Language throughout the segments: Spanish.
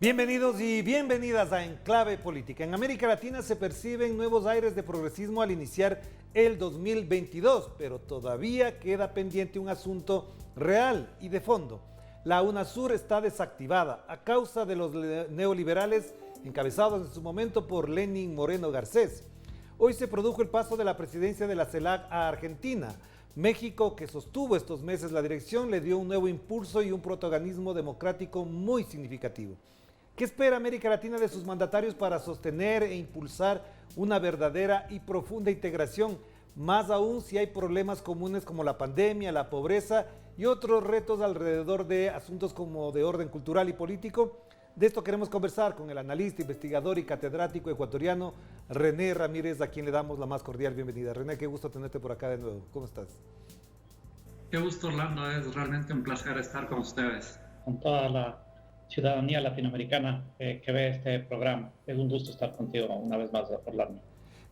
Bienvenidos y bienvenidas a Enclave Política. En América Latina se perciben nuevos aires de progresismo al iniciar el 2022, pero todavía queda pendiente un asunto real y de fondo. La UNASUR está desactivada a causa de los neoliberales encabezados en su momento por Lenín Moreno Garcés. Hoy se produjo el paso de la presidencia de la CELAC a Argentina. México, que sostuvo estos meses la dirección, le dio un nuevo impulso y un protagonismo democrático muy significativo. ¿Qué espera América Latina de sus mandatarios para sostener e impulsar una verdadera y profunda integración? Más aún si hay problemas comunes como la pandemia, la pobreza y otros retos alrededor de asuntos como de orden cultural y político. De esto queremos conversar con el analista, investigador y catedrático ecuatoriano René Ramírez, a quien le damos la más cordial bienvenida. René, qué gusto tenerte por acá de nuevo. ¿Cómo estás? Qué gusto, Orlando. Es realmente un placer estar con ustedes. Con toda la ciudadanía latinoamericana que ve este programa. Es un gusto estar contigo una vez más, Orlando.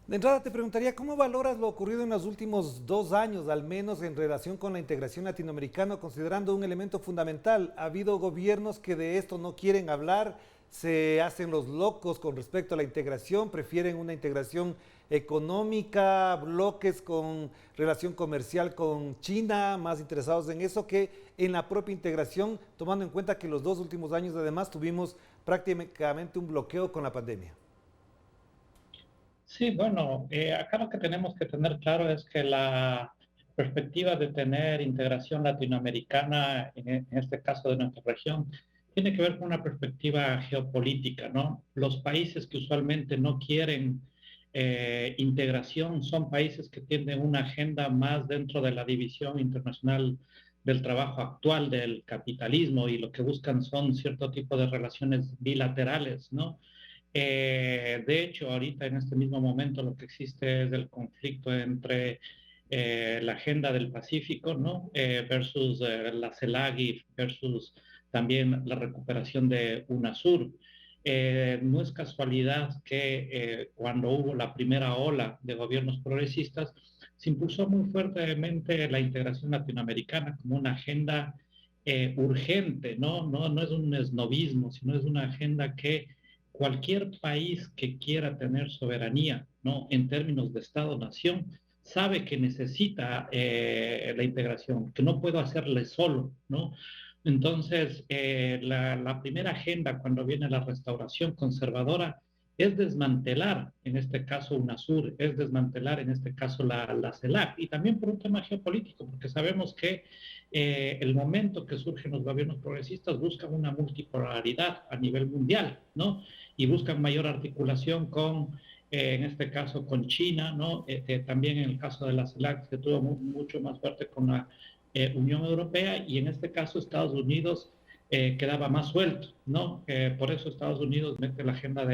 De entrada te preguntaría, ¿cómo valoras lo ocurrido en los últimos 2 años, al menos en relación con la integración latinoamericana, considerando un elemento fundamental? Ha habido gobiernos que de esto no quieren hablar, se hacen los locos con respecto a la integración, prefieren una integración económica, bloques con relación comercial con China, más interesados en eso que en la propia integración, tomando en cuenta que los 2 últimos años además tuvimos prácticamente un bloqueo con la pandemia. Sí, bueno, acá lo que tenemos que tener claro es que la perspectiva de tener integración latinoamericana, en este caso de nuestra región, tiene que ver con una perspectiva geopolítica, ¿no? Los países que usualmente no quieren integración son países que tienen una agenda más dentro de la división internacional del trabajo actual del capitalismo y lo que buscan son cierto tipo de relaciones bilaterales, ¿no? De hecho, ahorita en este mismo momento lo que existe es el conflicto entre la agenda del Pacífico, ¿no? Versus la CELAC versus también la recuperación de UNASUR. No es casualidad que cuando hubo la primera ola de gobiernos progresistas, se impulsó muy fuertemente la integración latinoamericana como una agenda urgente, ¿no? No es un esnovismo, sino es una agenda que cualquier país que quiera tener soberanía, ¿no? En términos de Estado-nación, sabe que necesita la integración, que no puedo hacerle solo, ¿no? Entonces, la primera agenda cuando viene la restauración conservadora es desmantelar, en este caso UNASUR, es desmantelar en este caso la CELAC, y también por un tema geopolítico, porque sabemos que el momento que surgen los gobiernos progresistas buscan una multipolaridad a nivel mundial, ¿no? Y buscan mayor articulación con, en este caso, con China, ¿no? También en el caso de la CELAC se tuvo mucho más fuerte con la Unión Europea y en este caso Estados Unidos quedaba más suelto, ¿no? Por eso Estados Unidos mete la agenda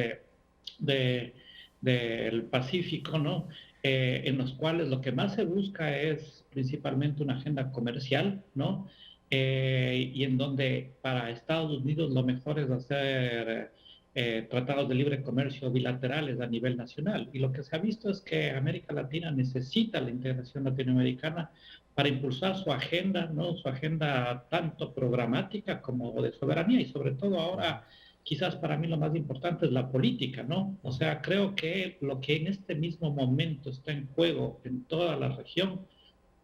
del Pacífico, ¿no? En los cuales lo que más se busca es principalmente una agenda comercial, ¿no? Y en donde para Estados Unidos lo mejor es hacer tratados de libre comercio bilaterales a nivel nacional. Y lo que se ha visto es que América Latina necesita la integración latinoamericana para impulsar su agenda, ¿no? Su agenda tanto programática como de soberanía y sobre todo ahora quizás para mí lo más importante es la política, ¿no? O sea, creo que lo que en este mismo momento está en juego en toda la región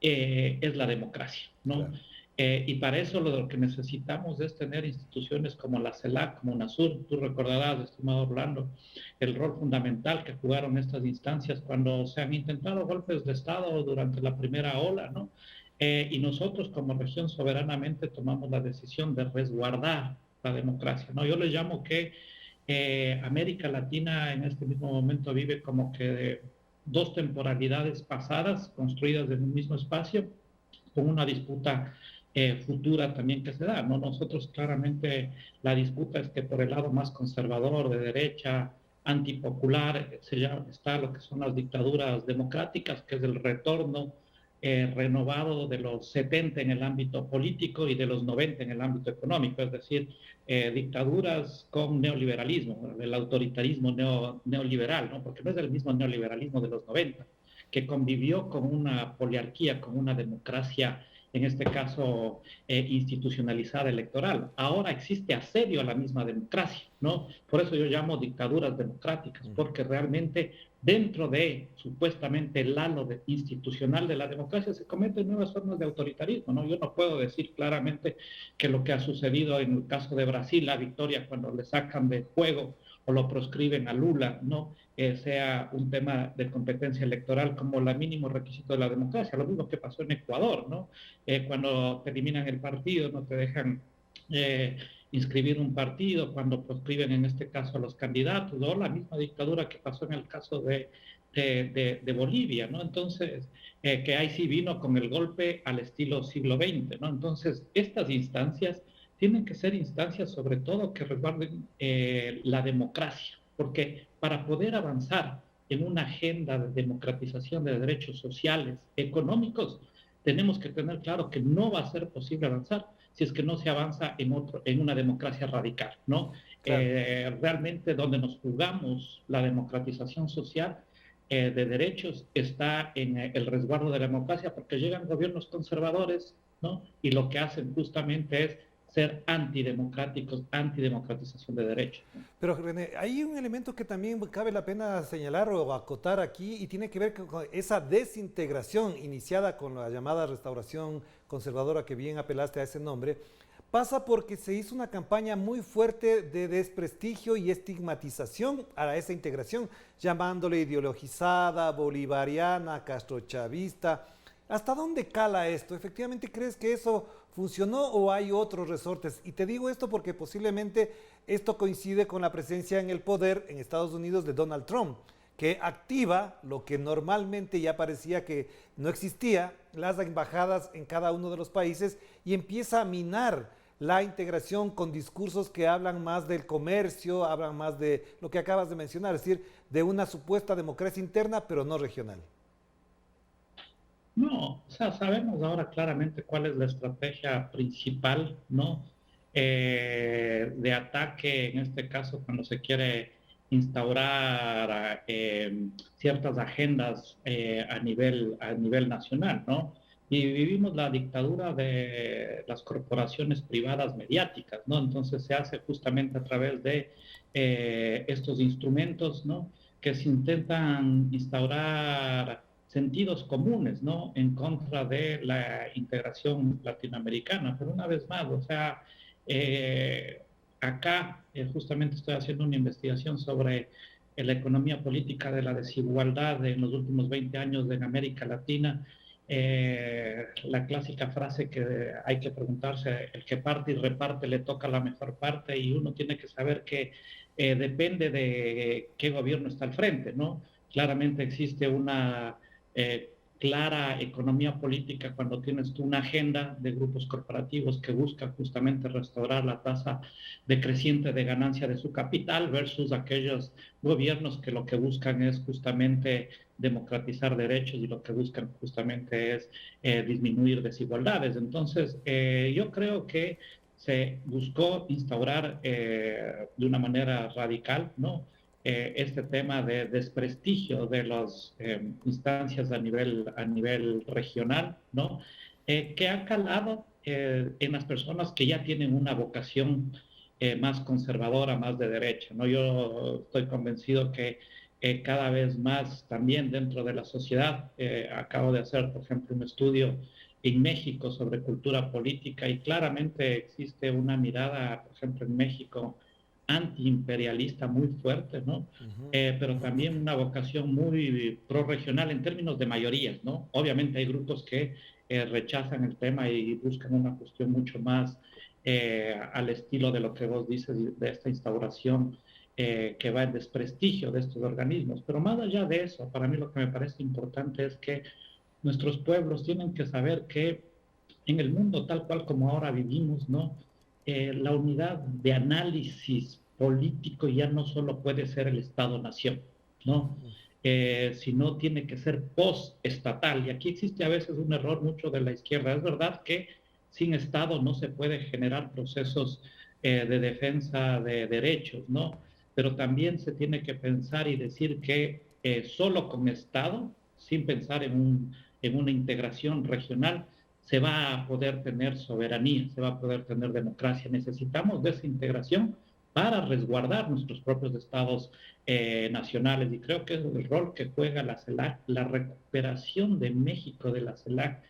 es la democracia, ¿no? Claro. Y para eso lo que necesitamos es tener instituciones como la CELAC, como UNASUR. Tú recordarás, estimado Orlando, el rol fundamental que jugaron estas instancias cuando se han intentado golpes de Estado durante la primera ola, ¿no? Y nosotros como región soberanamente tomamos la decisión de resguardar la democracia, ¿no? Yo le llamo que América Latina en este mismo momento vive como que dos temporalidades pasadas construidas en un mismo espacio con una disputa futura también que se da, ¿no? Nosotros claramente la disputa es que por el lado más conservador, de derecha, antipopular, está lo que son las dictaduras democráticas, que es el retorno renovado de los 70 en el ámbito político y de los 90 en el ámbito económico, es decir, dictaduras con neoliberalismo, el autoritarismo neoliberal, ¿no? Porque no es el mismo neoliberalismo de los 90, que convivió con una poliarquía, con una democracia, en este caso institucionalizada electoral. Ahora existe asedio a la misma democracia, ¿no? Por eso yo llamo dictaduras democráticas, porque realmente dentro de supuestamente el halo institucional de la democracia se cometen nuevas formas de autoritarismo, ¿no? Yo no puedo decir claramente que lo que ha sucedido en el caso de Brasil, la victoria cuando le sacan de juego o lo proscriben a Lula, ¿no? Sea un tema de competencia electoral como el mínimo requisito de la democracia, lo mismo que pasó en Ecuador, ¿no? Cuando te eliminan el partido, no te dejan inscribir un partido, cuando proscriben en este caso a los candidatos, o la misma dictadura que pasó en el caso de Bolivia, ¿no? Entonces, que ahí sí vino con el golpe al estilo siglo XX, ¿no? Entonces, estas instancias tienen que ser instancias sobre todo que resguarden la democracia, porque para poder avanzar en una agenda de democratización de derechos sociales, económicos, tenemos que tener claro que no va a ser posible avanzar si es que no se avanza en una democracia radical, ¿no? Claro. Realmente donde nos jugamos la democratización social de derechos está en el resguardo de la democracia, porque llegan gobiernos conservadores, ¿no? Y lo que hacen justamente es ser antidemocráticos, antidemocratización de derechos, ¿no? Pero René, hay un elemento que también cabe la pena señalar o acotar aquí y tiene que ver con esa desintegración iniciada con la llamada restauración conservadora, que bien apelaste a ese nombre, pasa porque se hizo una campaña muy fuerte de desprestigio y estigmatización a esa integración, llamándole ideologizada, bolivariana, castrochavista. ¿Hasta dónde cala esto? ¿Efectivamente crees que eso funcionó o hay otros resortes? Y te digo esto porque posiblemente esto coincide con la presencia en el poder en Estados Unidos de Donald Trump, que activa lo que normalmente ya parecía que no existía, las embajadas en cada uno de los países, y empieza a minar la integración con discursos que hablan más del comercio, hablan más de lo que acabas de mencionar, es decir, de una supuesta democracia interna, pero no regional. No, o sea, sabemos ahora claramente cuál es la estrategia principal, ¿no? De ataque, en este caso, cuando se quiere instaurar ciertas agendas a nivel nacional, ¿no? Y vivimos la dictadura de las corporaciones privadas mediáticas, ¿no? Entonces se hace justamente a través de estos instrumentos, ¿no? Que se intentan instaurar sentidos comunes, ¿no? En contra de la integración latinoamericana. Pero una vez más, o sea, acá justamente estoy haciendo una investigación sobre la economía política de la desigualdad en los últimos 20 años en América Latina. La clásica frase que hay que preguntarse, el que parte y reparte le toca la mejor parte, y uno tiene que saber que depende de qué gobierno está al frente, ¿no? Claramente existe una clara economía política cuando tienes tú una agenda de grupos corporativos que buscan justamente restaurar la tasa decreciente de ganancia de su capital versus aquellos gobiernos que lo que buscan es justamente democratizar derechos y lo que buscan justamente es disminuir desigualdades. Entonces, yo creo que se buscó instaurar de una manera radical, ¿no? Este tema de desprestigio de las instancias a nivel regional, ¿no? Que ha calado en las personas que ya tienen una vocación más conservadora, más de derecha, ¿no? Yo estoy convencido que cada vez más también dentro de la sociedad, acabo de hacer, por ejemplo, un estudio en México sobre cultura política, y claramente existe una mirada, por ejemplo, en México, antiimperialista muy fuerte, ¿no? Pero también una vocación muy prorregional en términos de mayorías, ¿no? Obviamente hay grupos que rechazan el tema y buscan una cuestión mucho más al estilo de lo que vos dices, de esta instauración que va en desprestigio de estos organismos. Pero más allá de eso, para mí lo que me parece importante es que nuestros pueblos tienen que saber que en el mundo tal cual como ahora vivimos, ¿no? La unidad de análisis político ya no solo puede ser el Estado-nación, ¿no? sino tiene que ser post-estatal. Y aquí existe a veces un error mucho de la izquierda. Es verdad que sin Estado no se puede generar procesos de defensa de derechos, ¿no? Pero también se tiene que pensar y decir que solo con Estado, sin pensar en una integración regional, se va a poder tener soberanía, se va a poder tener democracia. Necesitamos de esa integración para resguardar nuestros propios estados nacionales. Y creo que es el rol que juega la CELAC. La recuperación de México de la CELAC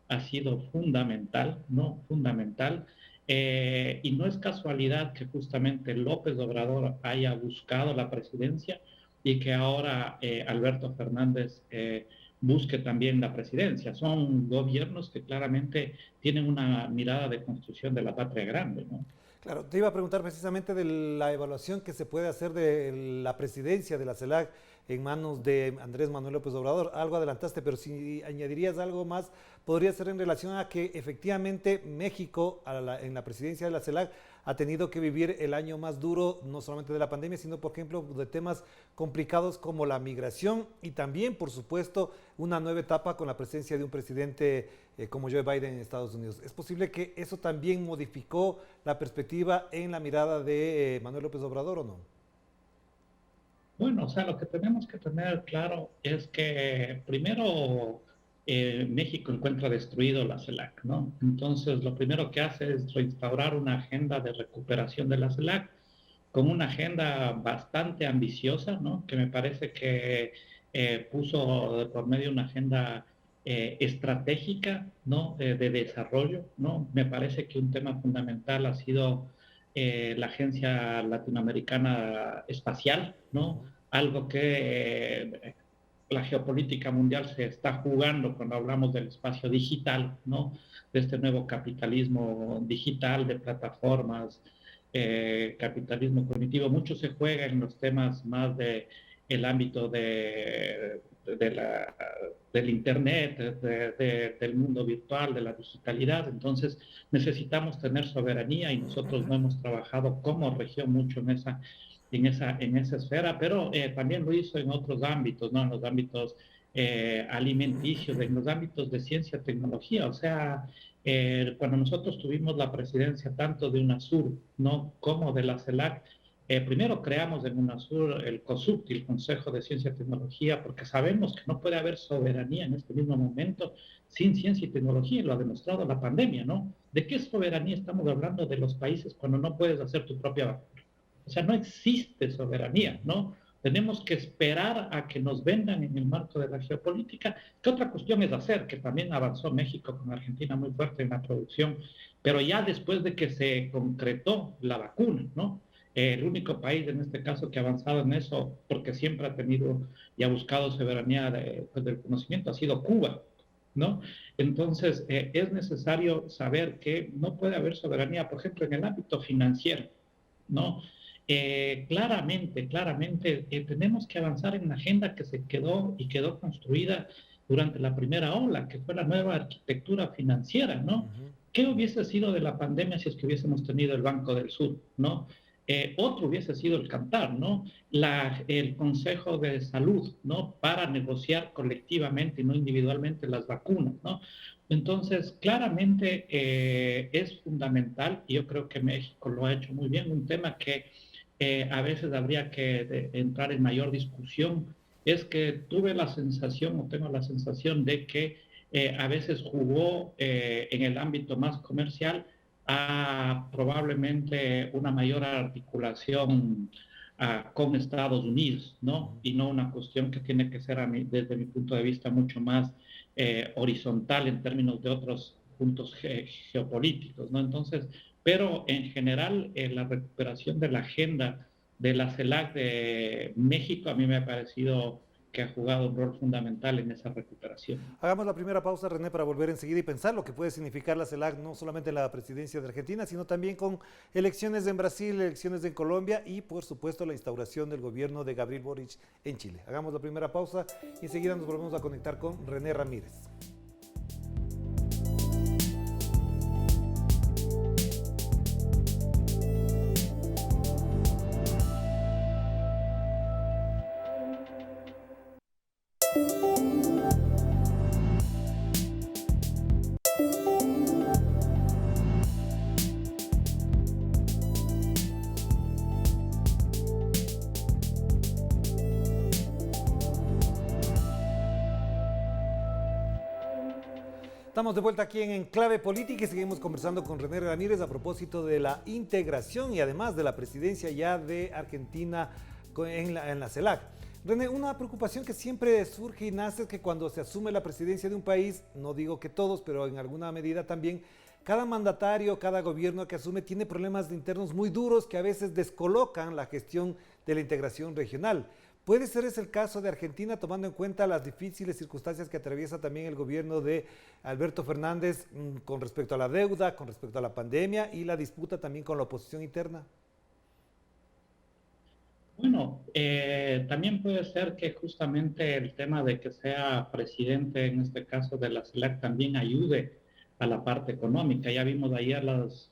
ha sido fundamental, ¿no? Fundamental. Y no es casualidad que justamente López Obrador haya buscado la presidencia y que ahora Alberto Fernández busque también la presidencia. Son gobiernos que claramente tienen una mirada de construcción de la patria grande, ¿no? Claro, te iba a preguntar precisamente de la evaluación que se puede hacer de la presidencia de la CELAC en manos de Andrés Manuel López Obrador. Algo adelantaste, pero si añadirías algo más, podría ser en relación a que efectivamente México en la presidencia de la CELAC ha tenido que vivir el año más duro, no solamente de la pandemia, sino por ejemplo de temas complicados como la migración y también, por supuesto, una nueva etapa con la presencia de un presidente como Joe Biden en Estados Unidos. ¿Es posible que eso también modificó la perspectiva en la mirada de Manuel López Obrador o no? Bueno, o sea, lo que tenemos que tener claro es que primero México encuentra destruido la CELAC, ¿no? Entonces, lo primero que hace es reinstaurar una agenda de recuperación de la CELAC con una agenda bastante ambiciosa, ¿no? Que me parece que puso de por medio una agenda estratégica, ¿no? De desarrollo, ¿no? Me parece que un tema fundamental ha sido la Agencia Latinoamericana Espacial, ¿no? Algo que la geopolítica mundial se está jugando cuando hablamos del espacio digital, ¿no? De este nuevo capitalismo digital, de plataformas, capitalismo cognitivo. Mucho se juega en los temas más de el ámbito del Internet, del mundo virtual, de la digitalidad. Entonces necesitamos tener soberanía y nosotros no hemos trabajado como región mucho en esa esfera, pero también lo hizo en otros ámbitos, ¿no? En los ámbitos alimenticios, en los ámbitos de ciencia, tecnología. O sea, cuando nosotros tuvimos la presidencia tanto de UNASUR, ¿no? Como de la CELAC, primero creamos en UNASUR el COSUCT, el Consejo de Ciencia y Tecnología, porque sabemos que no puede haber soberanía en este mismo momento sin ciencia y tecnología, y lo ha demostrado la pandemia, ¿no? ¿De qué soberanía estamos hablando de los países cuando no puedes hacer tu propia vacuna? O sea, no existe soberanía, ¿no? Tenemos que esperar a que nos vendan en el marco de la geopolítica. ¿Qué otra cuestión es hacer? Que también avanzó México con Argentina muy fuerte en la producción, pero ya después de que se concretó la vacuna, ¿no? El único país en este caso que ha avanzado en eso, porque siempre ha tenido y ha buscado soberanía del conocimiento, ha sido Cuba, ¿no? Entonces, es necesario saber que no puede haber soberanía, por ejemplo, en el ámbito financiero, ¿no? Claramente tenemos que avanzar en una agenda que se quedó construida durante la primera ola, que fue la nueva arquitectura financiera, ¿no? ¿Qué hubiese sido de la pandemia si es que hubiésemos tenido el Banco del Sur, ¿no? Otro hubiese sido el Cantar, ¿no? El Consejo de Salud, ¿no? Para negociar colectivamente y no individualmente las vacunas, ¿no? Entonces, claramente es fundamental, y yo creo que México lo ha hecho muy bien, un tema que a veces habría que entrar en mayor discusión, es que tuve la sensación, o tengo la sensación de que a veces jugó en el ámbito más comercial a probablemente una mayor articulación con Estados Unidos, ¿no? Y no una cuestión que tiene que ser, desde mi punto de vista, mucho más horizontal en términos de otros puntos geopolíticos, ¿no? Entonces, pero en general, la recuperación de la agenda de la CELAC de México a mí me ha parecido que ha jugado un rol fundamental en esa recuperación. Hagamos la primera pausa, René, para volver enseguida y pensar lo que puede significar la CELAC, no solamente en la presidencia de Argentina, sino también con elecciones en Brasil, elecciones en Colombia y, por supuesto, la instauración del gobierno de Gabriel Boric en Chile. Hagamos la primera pausa y enseguida nos volvemos a conectar con René Ramírez. Estamos de vuelta aquí en Enclave Política y seguimos conversando con René Ramírez a propósito de la integración y además de la presidencia ya de Argentina en la CELAC. René, una preocupación que siempre surge y nace es que cuando se asume la presidencia de un país, no digo que todos, pero en alguna medida también, cada mandatario, cada gobierno que asume tiene problemas internos muy duros que a veces descolocan la gestión de la integración regional. ¿Puede ser ese el caso de Argentina, tomando en cuenta las difíciles circunstancias que atraviesa también el gobierno de Alberto Fernández con respecto a la deuda, con respecto a la pandemia y la disputa también con la oposición interna? Bueno, también puede ser que justamente el tema de que sea presidente, en este caso de la CELAC, también ayude a la parte económica. Ya vimos ayer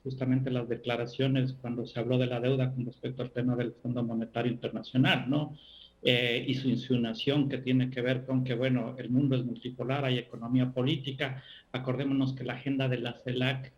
justamente las declaraciones cuando se habló de la deuda con respecto al tema del Fondo Monetario Internacional, ¿no? Y su insinuación que tiene que ver con que, bueno, el mundo es multipolar, hay economía política. Acordémonos que la agenda de la CELAC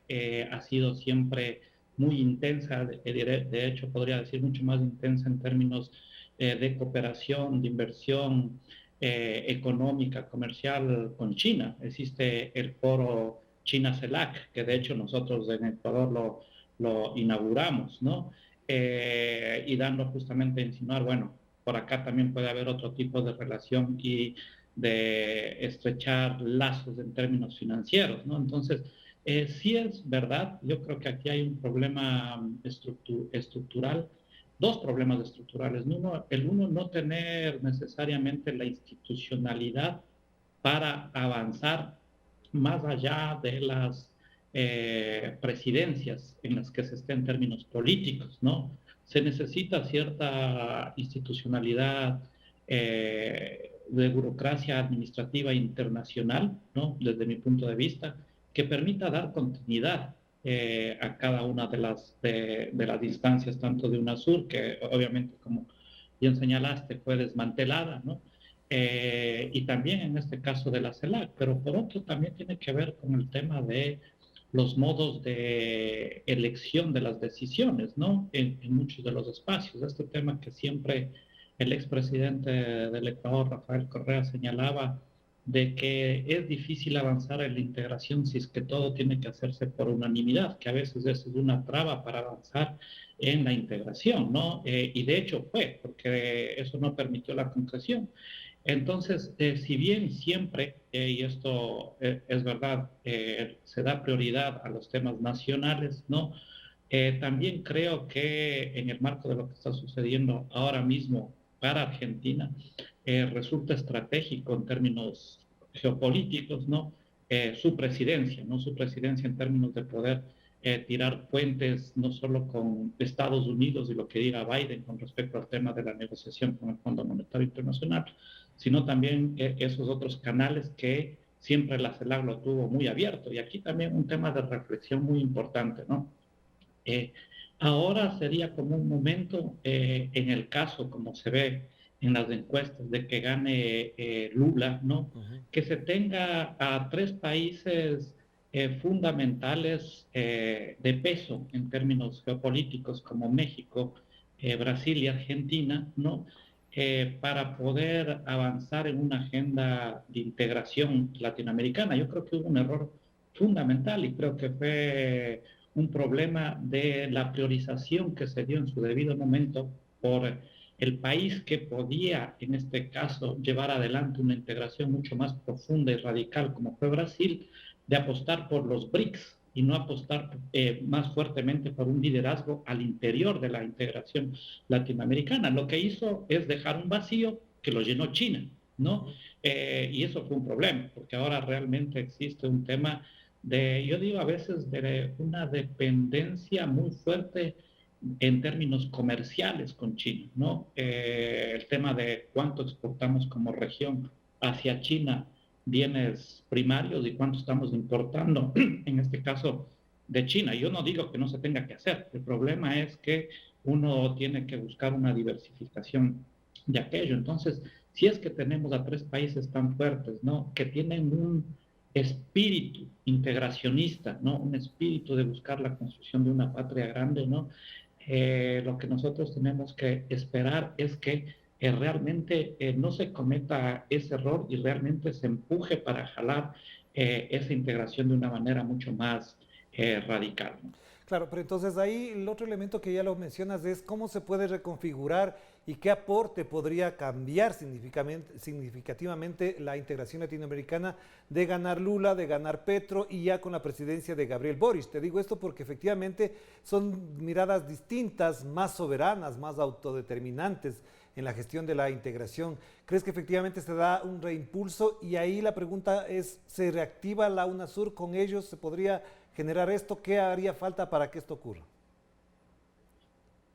ha sido siempre muy intensa, de hecho podría decir mucho más intensa en términos de cooperación, de inversión económica, comercial con China. Existe el foro China-CELAC, que de hecho nosotros en Ecuador lo inauguramos, ¿no? Y dando justamente a insinuar, bueno, por acá también puede haber otro tipo de relación y de estrechar lazos en términos financieros, ¿no? Entonces, sí es verdad, yo creo que aquí hay un problema estructural, dos problemas estructurales. El uno, no tener necesariamente la institucionalidad para avanzar más allá de las presidencias en las que se esté en términos políticos, ¿no? Se necesita cierta institucionalidad de burocracia administrativa internacional, ¿no? Desde mi punto de vista, que permita dar continuidad a cada una de las instancias, tanto de UNASUR, que obviamente, como bien señalaste, fue desmantelada, ¿no? Y también en este caso de la CELAC, pero por otro también tiene que ver con el tema de los modos de elección de las decisiones, ¿no? En muchos de los espacios. Este tema que siempre el expresidente del Ecuador, Rafael Correa, señalaba de que es difícil avanzar en la integración si es que todo tiene que hacerse por unanimidad, que a veces eso es una traba para avanzar en la integración, ¿no? Y de hecho fue, porque eso no permitió la concreción. Entonces, si bien siempre, y esto es verdad, se da prioridad a los temas nacionales, ¿no? También creo que en el marco de lo que está sucediendo ahora mismo para Argentina, resulta estratégico en términos geopolíticos, ¿no? Su presidencia, ¿no? Su presidencia en términos de poder tirar puentes no solo con Estados Unidos y lo que diga Biden con respecto al tema de la negociación con el Fondo Monetario Internacional, sino también esos otros canales que siempre la CELAC lo tuvo muy abierto. Y aquí también un tema de reflexión muy importante, ¿no? Ahora sería como un momento, en el caso, como se ve en las encuestas, de que gane Lula, ¿no? Que se tenga a tres países fundamentales de peso en términos geopolíticos como México, Brasil y Argentina, ¿no? Para poder avanzar en una agenda de integración latinoamericana. Yo creo que hubo un error fundamental y creo que fue un problema de la priorización que se dio en su debido momento por el país que podía, en este caso, llevar adelante una integración mucho más profunda y radical como fue Brasil, de apostar por los BRICS y no apostar más fuertemente por un liderazgo al interior de la integración latinoamericana. Lo que hizo es dejar un vacío que lo llenó China, ¿no? Y eso fue un problema, porque ahora realmente existe un tema yo digo a veces, de una dependencia muy fuerte en términos comerciales con China, ¿no? El tema de cuánto exportamos como región hacia China, bienes primarios, y cuánto estamos importando, en este caso, de China. Yo no digo que no se tenga que hacer, el problema es que uno tiene que buscar una diversificación de aquello. Entonces, si es que tenemos a tres países tan fuertes, ¿no? Que tienen un espíritu integracionista, ¿no? Un espíritu de buscar la construcción de una patria grande, ¿no? Lo que nosotros tenemos que esperar es que realmente no se cometa ese error y realmente se empuje para jalar esa integración de una manera mucho más radical, ¿no? Claro, pero entonces ahí el otro elemento que ya lo mencionas es cómo se puede reconfigurar y qué aporte podría cambiar significativamente la integración latinoamericana de ganar Lula, de ganar Petro y ya con la presidencia de Gabriel Boric. Te digo esto porque efectivamente son miradas distintas, más soberanas, más autodeterminantes en la gestión de la integración. ¿Crees que efectivamente se da un reimpulso? Y ahí la pregunta es, ¿se reactiva la UNASUR con ellos? ¿Se podría generar esto? ¿Qué haría falta para que esto ocurra?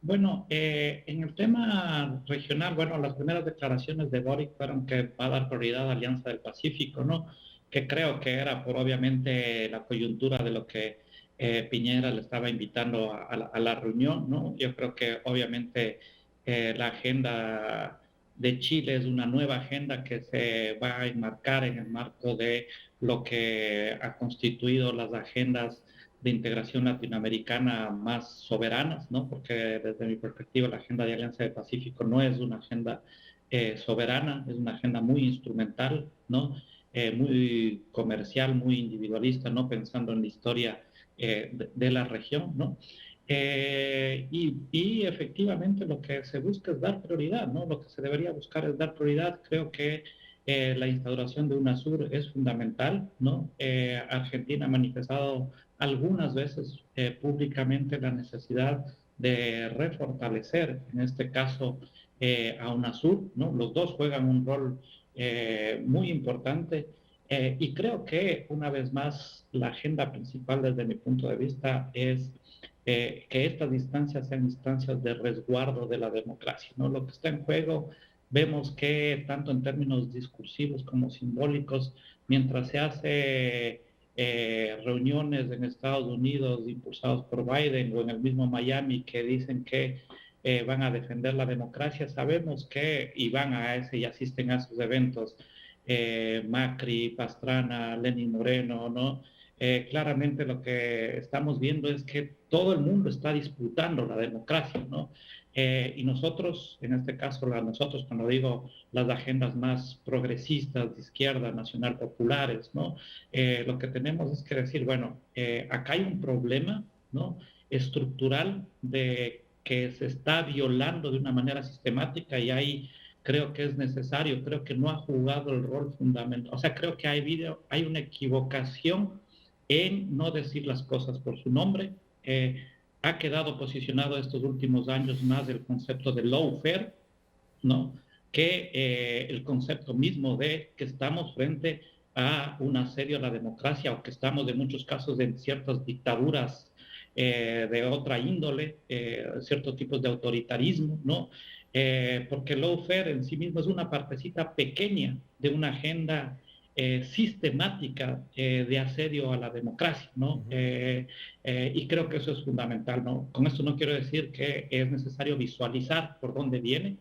Bueno, en el tema regional, bueno, las primeras declaraciones de Boric fueron que va a dar prioridad a Alianza del Pacífico, ¿no? Que creo que era por obviamente la coyuntura de lo que Piñera le estaba invitando a la reunión, ¿no? Yo creo que obviamente la agenda de Chile es una nueva agenda que se va a enmarcar en el marco de lo que ha constituido las agendas de integración latinoamericana más soberanas, ¿no? Porque desde mi perspectiva la agenda de Alianza del Pacífico no es una agenda soberana, es una agenda muy instrumental, ¿no? Muy comercial, muy individualista, no pensando en la historia de la región, ¿no? Y efectivamente lo que se busca es dar prioridad, ¿no? Lo que se debería buscar es dar prioridad. Creo que la instauración de UNASUR es fundamental, ¿no? Argentina ha manifestado algunas veces públicamente la necesidad de refortalecer, en este caso, a UNASUR, ¿no? Los dos juegan un rol muy importante y creo que, una vez más, la agenda principal desde mi punto de vista es que estas instancias sean instancias de resguardo de la democracia, ¿no? Lo que está en juego, vemos que tanto en términos discursivos como simbólicos, mientras se hace reuniones en Estados Unidos impulsados por Biden o en el mismo Miami que dicen que van a defender la democracia, sabemos que, y van a ese y asisten a esos eventos, Macri, Pastrana, Lenín Moreno, ¿no? Claramente lo que estamos viendo es que todo el mundo está disputando la democracia, ¿no? Y nosotros, en este caso, nosotros cuando digo las agendas más progresistas, de izquierda, nacional populares, ¿no? Lo que tenemos es que decir, bueno, acá hay un problema, ¿no? Estructural de que se está violando de una manera sistemática y hay, creo que es necesario, creo que no ha jugado el rol fundamental, o sea, creo que hay una equivocación en no decir las cosas por su nombre. Ha quedado posicionado estos últimos años más el concepto de lawfare, ¿no? Que el concepto mismo de que estamos frente a un asedio a la democracia o que estamos en muchos casos en ciertas dictaduras de otra índole, ciertos tipos de autoritarismo, ¿no? Porque el lawfare en sí mismo es una partecita pequeña de una agenda sistemática de asedio a la democracia, ¿no? Y creo que eso es fundamental, ¿no? Con esto no quiero decir que es necesario visualizar por dónde viene,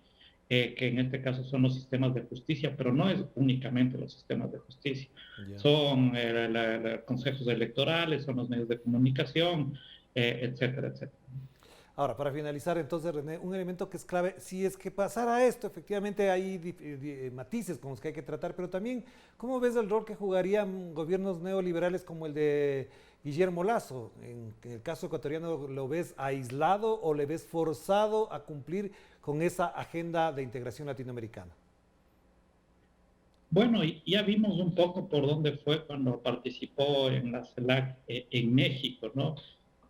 que en este caso son los sistemas de justicia, pero no es únicamente los sistemas de justicia. Yeah. Son consejos electorales, son los medios de comunicación, etcétera, etcétera. Ahora, para finalizar, entonces, René, un elemento que es clave, si es que pasara esto, efectivamente hay matices con los que hay que tratar, pero también, ¿cómo ves el rol que jugarían gobiernos neoliberales como el de Guillermo Lasso? En el caso ecuatoriano, ¿lo ves aislado o le ves forzado a cumplir con esa agenda de integración latinoamericana? Bueno, ya vimos un poco por dónde fue cuando participó en la CELAC en México, ¿no?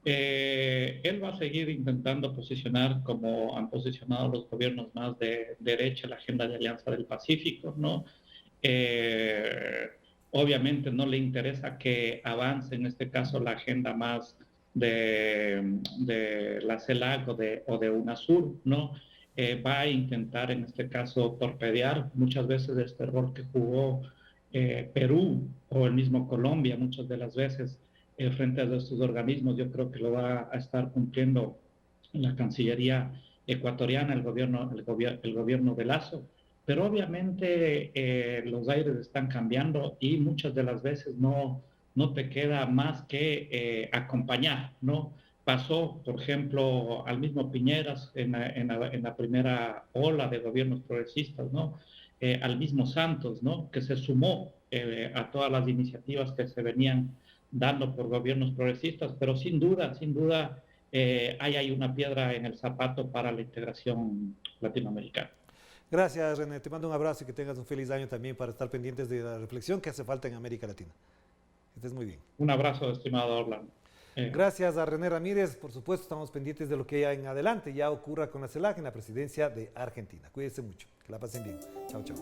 Él va a seguir intentando posicionar, como han posicionado los gobiernos más de derecha, la agenda de Alianza del Pacífico, ¿no? Obviamente no le interesa que avance, en este caso, la agenda más de la CELAC o de UNASUR, ¿no? Va a intentar, en este caso, torpedear muchas veces este rol que jugó Perú o el mismo Colombia, muchas de las veces, frente a estos organismos. Yo creo que lo va a estar cumpliendo la Cancillería ecuatoriana, el gobierno de Lasso, pero obviamente los aires están cambiando y muchas de las veces no te queda más que acompañar, ¿no? Pasó, por ejemplo, al mismo Piñeras en la primera ola de gobiernos progresistas, ¿no? Al mismo Santos, ¿no? Que se sumó a todas las iniciativas que se venían dando por gobiernos progresistas, pero sin duda, ahí hay una piedra en el zapato para la integración latinoamericana. Gracias, René. Te mando un abrazo y que tengas un feliz año también para estar pendientes de la reflexión que hace falta en América Latina. Que estés muy bien. Un abrazo, estimado Orlando. Gracias a René Ramírez. Por supuesto, estamos pendientes de lo que ya en adelante ya ocurra con la CELAC en la presidencia de Argentina. Cuídense mucho. Que la pasen bien. Chao, chao.